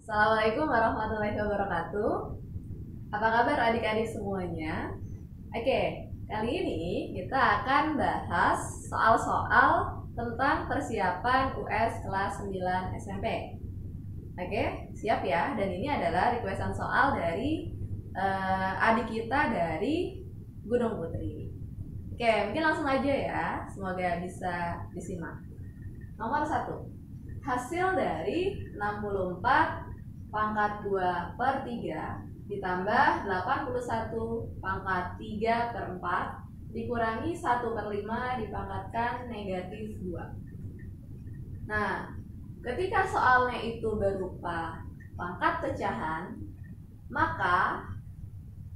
Assalamualaikum warahmatullahi wabarakatuh. Apa kabar adik-adik semuanya? Oke, kali ini kita akan bahas soal-soal tentang persiapan US kelas 9 SMP. Oke, siap ya? Dan ini adalah requestan soal dari adik kita dari Gunung Putri. Oke, mungkin langsung aja ya. Semoga bisa disimak. Nomor 1. Hasil dari 64 pangkat 2 per 3 ditambah 81 pangkat 3 per 4 dikurangi 1 per 5 dipangkatkan negatif 2. Nah, ketika soalnya itu berupa pangkat pecahan, maka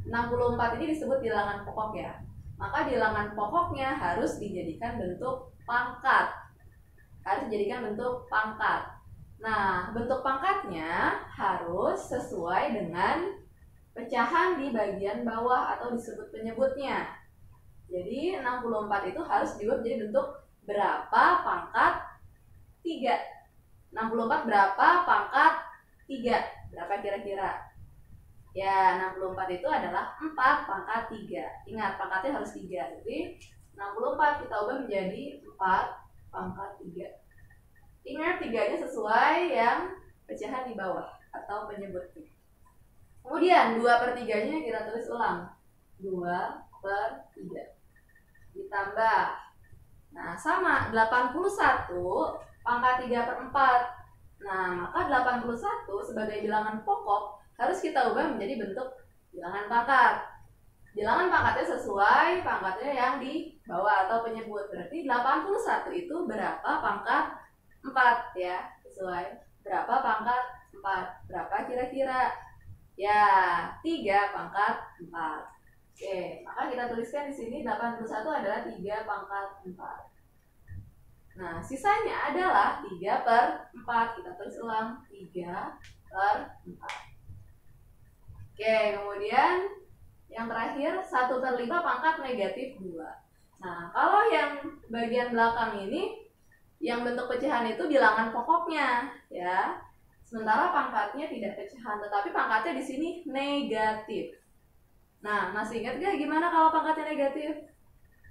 64 ini disebut bilangan pokok ya. Maka bilangan pokoknya harus dijadikan bentuk pangkat. Nah, bentuk pangkatnya harus sesuai dengan pecahan di bagian bawah atau disebut penyebutnya. Jadi 64 itu harus dibuat jadi bentuk berapa pangkat 3. 64 berapa pangkat 3? Berapa kira-kira? Ya, 64 itu adalah 4 pangkat 3. Ingat, pangkatnya harus 3. Jadi 64 kita ubah menjadi 4 pangkat 3. Ingat, 3-nya sesuai yang pecahan di bawah atau penyebutnya. Kemudian 2 per 3-nya kita tulis ulang. 2 per 3 ditambah, nah sama, 81 pangkat 3 per 4. Nah, maka 81 sebagai bilangan pokok harus kita ubah menjadi bentuk bilangan pangkat. Bilangan pangkatnya sesuai pangkatnya yang di bawah atau penyebut. Berarti 81 itu berapa pangkat 4 ya, sesuai berapa pangkat 4. Berapa kira-kira? Ya, 3 pangkat 4. Oke, maka kita tuliskan di sini 81 adalah 3 pangkat 4. Nah, sisanya adalah 3 per 4. Kita tulis ulang, 3 per 4. Oke, kemudian yang terakhir 1 per 5 pangkat negatif 2. Nah, kalau yang bagian belakang ini, yang bentuk pecahan itu bilangan pokoknya ya. Sementara pangkatnya tidak pecahan, tetapi pangkatnya di sini negatif. Nah, masih ingat gak gimana kalau pangkatnya negatif?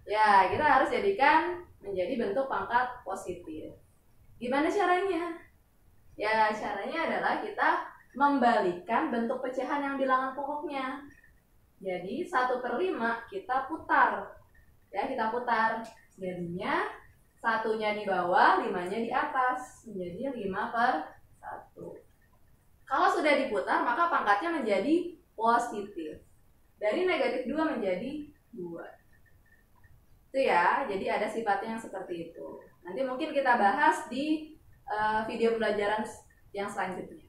Ya, kita harus jadikan menjadi bentuk pangkat positif. Gimana caranya? Ya, caranya adalah kita membalikkan bentuk pecahan yang bilangan pokoknya. Jadi 1 per 5 kita putar. Ya, kita putar. Jadinya 1-nya di bawah, 5-nya di atas. Menjadi 5 per 1. Kalau sudah diputar, maka pangkatnya menjadi positif. Dari negatif 2 menjadi 2. Itu ya, jadi ada sifatnya yang seperti itu. Nanti mungkin kita bahas di video pembelajaran yang selanjutnya.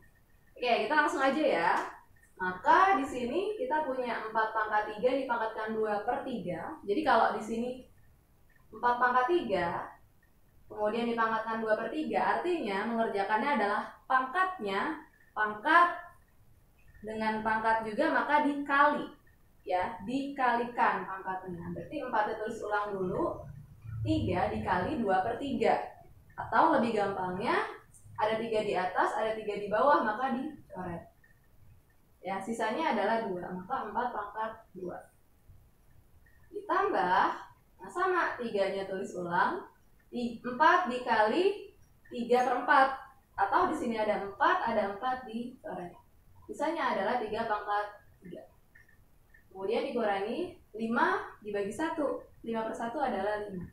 Oke, kita langsung aja ya. Maka di sini kita punya 4 pangkat 3 dipangkatkan 2 per 3. Jadi kalau di sini 4 pangkat 3, kemudian dipangkatkan 2 per 3, artinya mengerjakannya adalah pangkatnya, pangkat dengan pangkat juga maka dikali. Ya, dikalikan pangkatnya. Berarti 4 ditulis ulang dulu, 3 dikali 2 per 3. Atau lebih gampangnya, ada 3 di atas, ada 3 di bawah, maka dicoret. Ya, sisanya adalah 2, maka 4 pangkat 2. Ditambah, nah sama, 3-nya tulis ulang, 4 dikali 3 per 4. Atau di sini ada 4, ada 4 dicoret. Sisanya adalah 3 pangkat 3. Kemudian dikurangi 5 dibagi 1. 5 per 1 adalah 5.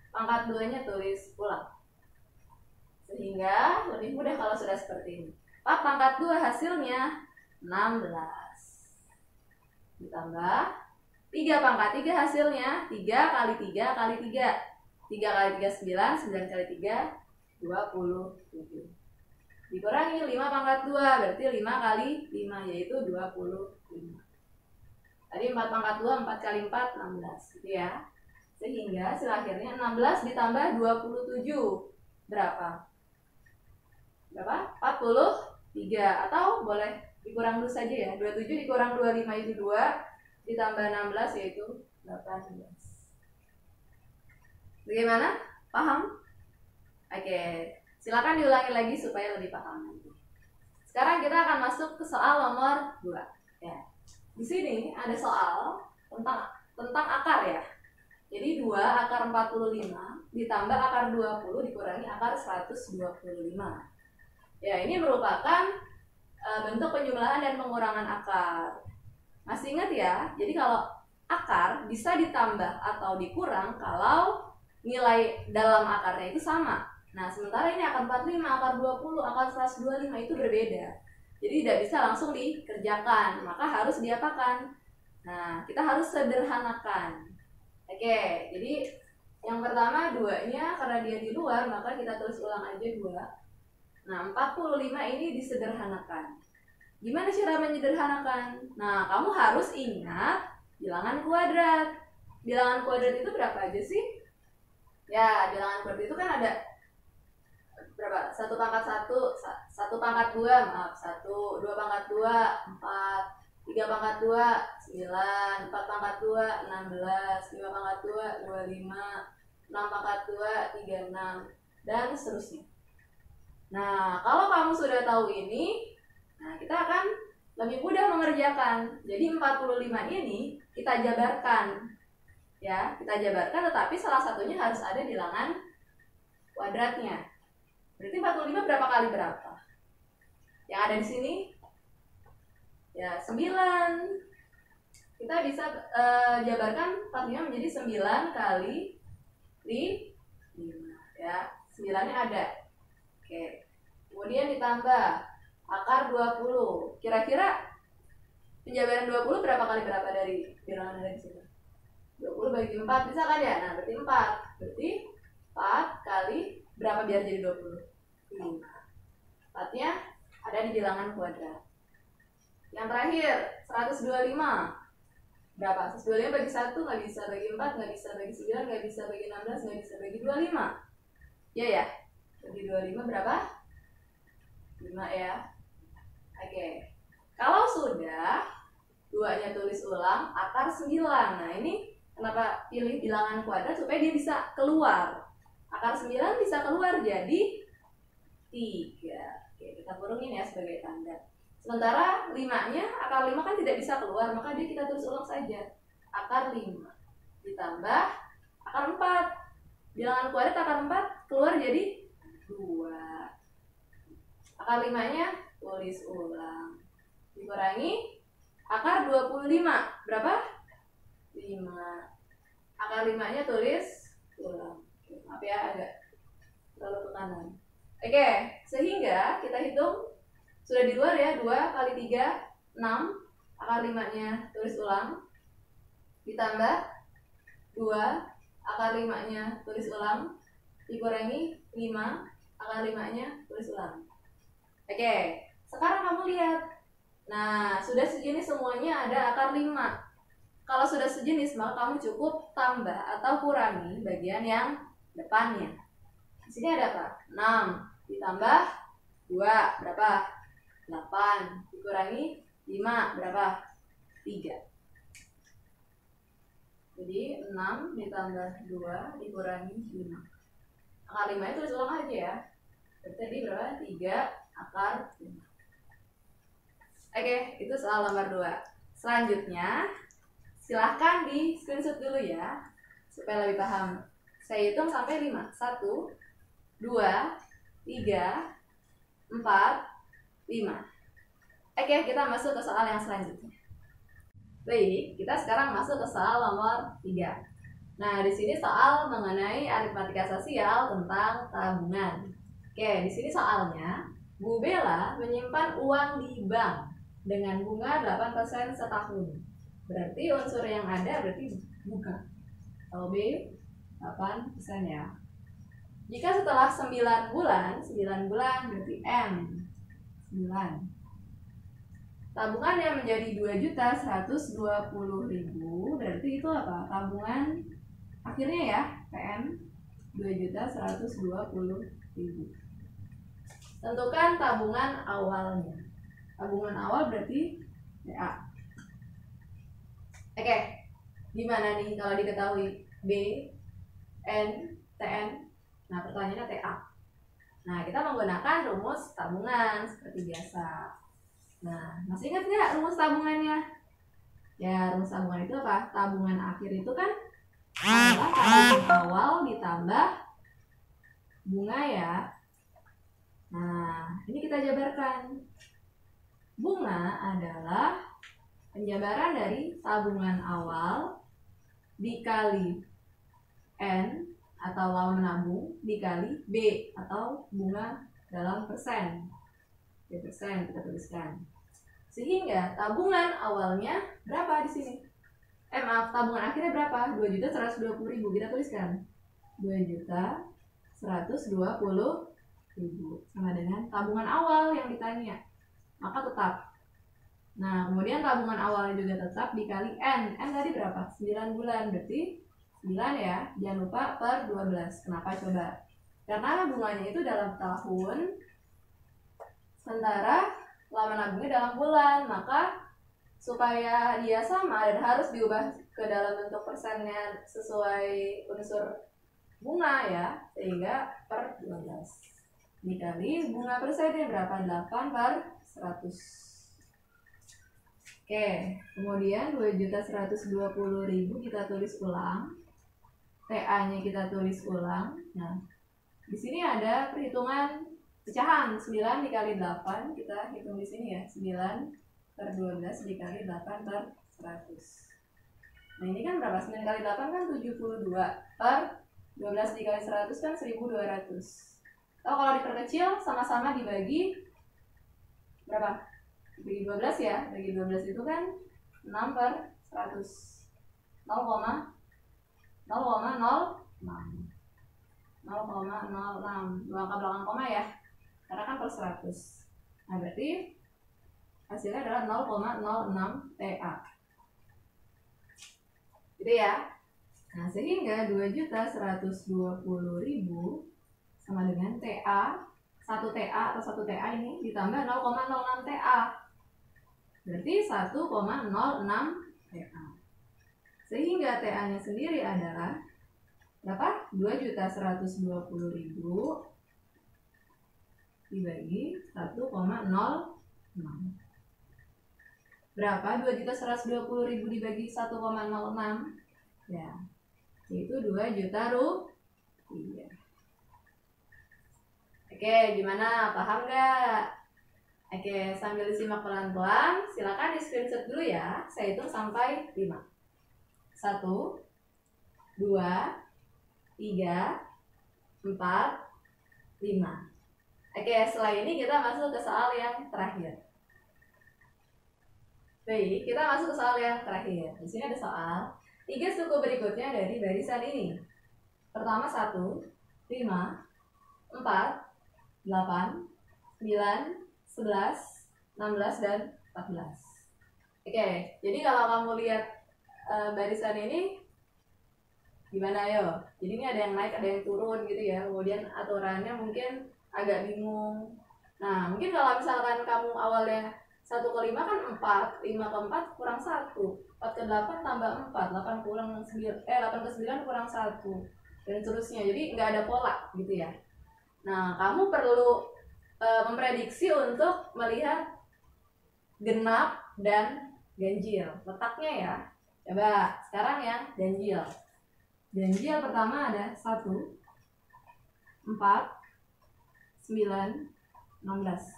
Pangkat 2-nya tulis ulang. Sehingga lebih mudah kalau sudah seperti ini. 4 pangkat 2 hasilnya 16. Ditambah 3 pangkat 3 hasilnya 3 kali 3 kali 3. 3 kali 3 9, 9 kali 3 27. Dikurangi 5 pangkat 2, berarti 5 kali 5 yaitu 25. Tadi 4 pangkat 2, 4 kali 4, 16 gitu ya. Sehingga hasil akhirnya 16 ditambah 27. Berapa? 43. Atau boleh dikurang dulu saja ya. 27 dikurang 25 itu 2. Ditambah 16 yaitu 18. Bagaimana? Paham? Oke. Silakan diulangi lagi supaya lebih paham nanti. Sekarang kita akan masuk ke soal nomor 2. Ya. Di sini ada soal tentang akar ya. Jadi 2 akar 45 ditambah akar 20 dikurangi akar 125. Ya, ini merupakan bentuk penjumlahan dan pengurangan akar. Masih ingat ya? Jadi kalau akar bisa ditambah atau dikurang kalau nilai dalam akarnya itu sama. Nah, sementara ini akar 45, akar 20, akar 125 itu berbeda. Jadi tidak bisa langsung dikerjakan, maka harus diapakan? Nah, kita harus sederhanakan. Oke, jadi yang pertama 2-nya karena dia di luar, maka kita tulis ulang aja 2. Nah, 45 ini disederhanakan. Gimana cara menyederhanakan? Nah, kamu harus ingat bilangan kuadrat. Bilangan kuadrat itu berapa aja sih? Ya, bilangan kuadrat itu kan ada berapa? 1 pangkat 1, 1 pangkat 2, maaf, 1, 2 pangkat 2, 4, 3 pangkat 2, 9, 4 pangkat 2, 16, 5 pangkat 2, 25, 6 pangkat 2, 36, dan seterusnya. Nah, kalau kamu sudah tahu ini, nah kita akan lebih mudah mengerjakan. Jadi 45 ini kita jabarkan. Ya, kita jabarkan, tetapi salah satunya harus ada bilangan kuadratnya. Berarti 45 berapa kali berapa? Yang ada di sini ya 9. Kita bisa jabarkan 45 menjadi 9 kali 5 ya. 9-nya ada. Oke. Kemudian ditambah akar 20. Kira-kira penjabaran 20 berapa kali berapa dari bilangan ada di sini? 20 bagi 4 bisa kan ya? Nah, berarti 4. Berarti 4 kali berapa biar jadi 20? 5. 4-nya ada di bilangan kuadrat. Yang terakhir, 125. Berapa? 125 bagi 1 nggak bisa, bagi 4 nggak bisa, bagi 9 nggak bisa, bagi 16 nggak bisa, bagi 25. Ya ya? Bagi 25 berapa? 5 ya. Oke. Kalau sudah, 2-nya tulis ulang, akar 9. Nah, ini kenapa pilih bilangan kuadrat? Supaya dia bisa keluar. Akar 9 bisa keluar jadi 3. Oke, kita kurungin ya sebagai tanda. Sementara 5-nya, akar 5 kan tidak bisa keluar, maka dia kita tulis ulang saja. Akar 5 ditambah akar 4. Bilangan kuadrat akar 4 keluar jadi 2. Akar 5-nya tulis ulang. Dikurangi akar 25. Berapa? 5. Akar 5-nya tulis ulang. Maaf ya, agak terlalu ke kanan. Oke, sehingga kita hitung sudah di luar ya, 2 kali 3, 6. Akar 5-nya tulis ulang. Ditambah 2, akar 5-nya tulis ulang. Dikurangi 5, akar 5-nya tulis ulang. Oke, sekarang kamu lihat. Nah, sudah sejenis semuanya ada akar 5. Kalau sudah sejenis, maka kamu cukup tambah atau kurangi bagian yang depannya. Di sini ada apa? 6 ditambah 2 berapa? 8 dikurangi 5 berapa? 3. Jadi 6 ditambah 2 dikurangi 5. Akar 5 itu tulis ulang aja ya. Berarti tadi berapa? 3 akar 5. Oke, itu soal nomor 2. Selanjutnya, silahkan di screenshot dulu ya, supaya lebih paham. Saya hitung sampai 5. 1, 2, 3, 4, 5. Oke, kita masuk ke soal yang selanjutnya. Baik, kita sekarang masuk ke soal nomor 3. Nah, di sini soal mengenai aritmatika sosial tentang tabungan. Oke, di sini soalnya, Bu Bella menyimpan uang di bank dengan bunga 8% setahun. Berarti unsur yang ada berarti bukan. Kalau B 8% ya. Jika setelah 9 bulan berarti M 9. Tabungan yang menjadi 2.120.000 berarti itu apa? Tabungan akhirnya ya, PN 2.120.000. Tentukan tabungan awalnya. Tabungan awal berarti TA. Oke, gimana nih kalau diketahui B, N, TN? Nah, pertanyaannya TA. Nah, kita menggunakan rumus tabungan seperti biasa. Nah, masih ingat nggak rumus tabungannya? Ya, rumus tabungan itu apa? Tabungan akhir itu kan adalah tabungan awal ditambah bunga ya. Nah, ini kita jabarkan. Bunga adalah penjabaran dari tabungan awal dikali N atau lama menabung dikali B atau bunga dalam persen. B persen kita tuliskan. Sehingga tabungan awalnya berapa di sini? Maaf, tabungan akhirnya berapa? 2.120.000. Kita tuliskan 2.120.000 sama dengan tabungan awal yang ditanya. Maka tetap. Nah, kemudian tabungan awalnya juga tetap dikali N. N tadi berapa? 9 bulan. Berarti 9 ya. Jangan lupa per 12. Kenapa coba? Karena bunganya itu dalam tahun, sementara lama nabungnya dalam bulan. Maka supaya dia sama dan harus diubah ke dalam bentuk persennya sesuai unsur bunga ya, sehingga per 12 dikali bunga persennya berapa? 8 per 100. Oke, kemudian 2.120.000 kita tulis ulang, TA-nya kita tulis ulang. Nah, di sini ada perhitungan pecahan 9 dikali 8, kita hitung di sini ya, 9 per 12 dikali 8 per 100. Nah, ini kan berapa? 9 kali 8 kan 72 per 12 dikali 100 kan 1.200. Atau kalau diperkecil sama-sama dibagi berapa? Bagi 12 ya. Bagi 12 itu kan 6 per 100. 0,06. 0,06. Dua angka belakang koma ya. Karena kan per 100. Nah, berarti hasilnya adalah 0,06 TA. Gitu ya. Nah, sehingga 2.120.000 sama dengan TA, 1 TA atau 1 TA ini ditambah 0,06 TA. Berarti 1,06 TA. Sehingga TA-nya sendiri adalah berapa? 2.120.000 dibagi 1,06. Berapa? 2.120.000 dibagi 1,06. Ya, yaitu 2 juta rupiah. Oke, gimana? Paham nggak? Oke, sambil disimak pelan-pelan, silakan di screenshot dulu ya. Saya hitung sampai 5. 1, 2, 3, 4, 5. Oke, setelah ini kita masuk ke soal yang terakhir. Baik, kita masuk ke soal yang terakhir. Di sini ada soal 3 suku berikutnya dari barisan ini. Pertama 1, 5, 4, 8, 9, 11, 16, dan 14. Oke, jadi kalau kamu lihat barisan ini gimana yo? Jadi ini ada yang naik, ada yang turun gitu ya. Kemudian aturannya mungkin agak bingung. Nah, mungkin kalau misalkan kamu awalnya 1 ke 5 kan 4, 5 ke 4 kurang 1, 4 ke 8 tambah 4, 8 ke 9 kurang 1, dan seterusnya. Jadi nggak ada pola gitu ya. Nah, kamu perlu memprediksi untuk melihat genap dan ganjil letaknya ya. Coba sekarang yang ganjil. Ganjil pertama ada 1, 4, 9, 16.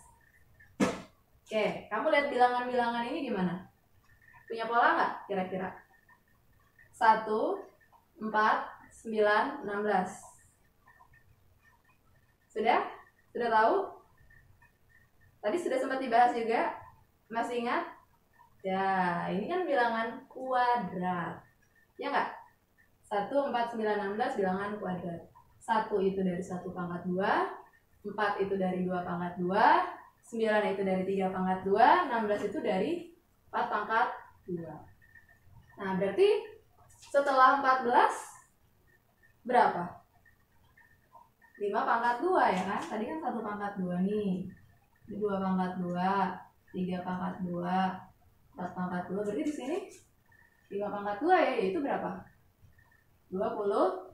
Oke, kamu lihat bilangan-bilangan ini gimana? Punya pola nggak kira-kira? 1, 4, 9, 16. Sudah? Sudah tahu? Tadi sudah sempat dibahas juga. Masih ingat? Ya, ini kan bilangan kuadrat. Ya nggak? 1, 4, 9, 16 bilangan kuadrat. 1 itu dari 1 pangkat 2, 4 itu dari 2 pangkat 2, 9 itu dari 3 pangkat 2, 16 itu dari 4 pangkat 2. Nah, berarti setelah 14 berapa? 5 pangkat 2 ya kan? Tadi kan 1 pangkat 2 nih. 2 pangkat 2, 3 pangkat 2, 4 pangkat 2. Berarti di sini 5 pangkat 2 ya, yaitu berapa? 25.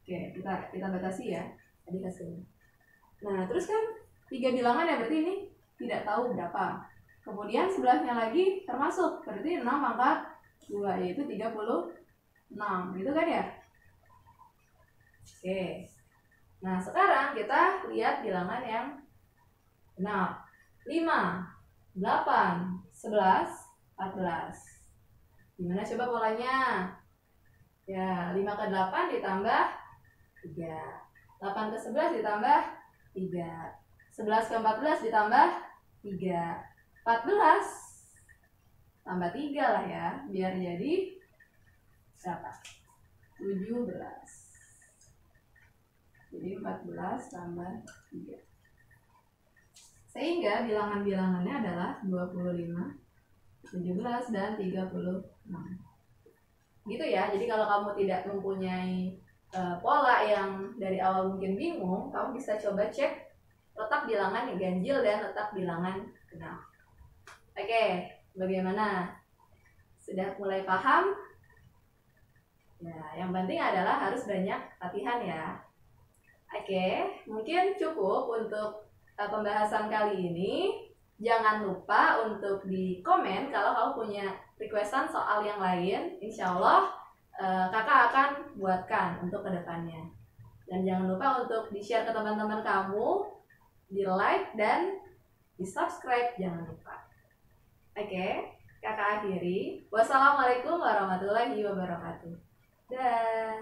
Oke, kita batasi ya tadi hasilnya. Nah, terus kan 3 bilangan ya, berarti ini tidak tahu berapa. Kemudian sebelahnya lagi termasuk, berarti 6 pangkat 2, yaitu 36, gitu kan ya? Oke. Nah, sekarang kita lihat bilangan yang benar. 5, 8, 11, 14. Gimana coba polanya? Ya, 5 ke 8 ditambah 3. 8 ke 11 ditambah 3. 11 ke 14 ditambah 3. 14 tambah 3 lah ya, biar jadi berapa? 17. Jadi 14 tambah 3. Sehingga bilangan-bilangannya adalah 25, 17, dan 36. Gitu ya. Jadi kalau kamu tidak mempunyai pola yang dari awal mungkin bingung, kamu bisa coba cek letak bilangan yang ganjil dan letak bilangan genap. Oke, bagaimana? Sudah mulai paham? Ya, yang penting adalah harus banyak latihan ya. Oke, mungkin cukup untuk pembahasan kali ini. Jangan lupa untuk di komen kalau kamu punya requestan soal yang lain. Insya Allah kakak akan buatkan untuk kedepannya. Dan jangan lupa untuk di-share ke teman-teman kamu, di-like dan di-subscribe, jangan lupa. Oke, kakak akhiri. Wassalamualaikum warahmatullahi wabarakatuh. Dah.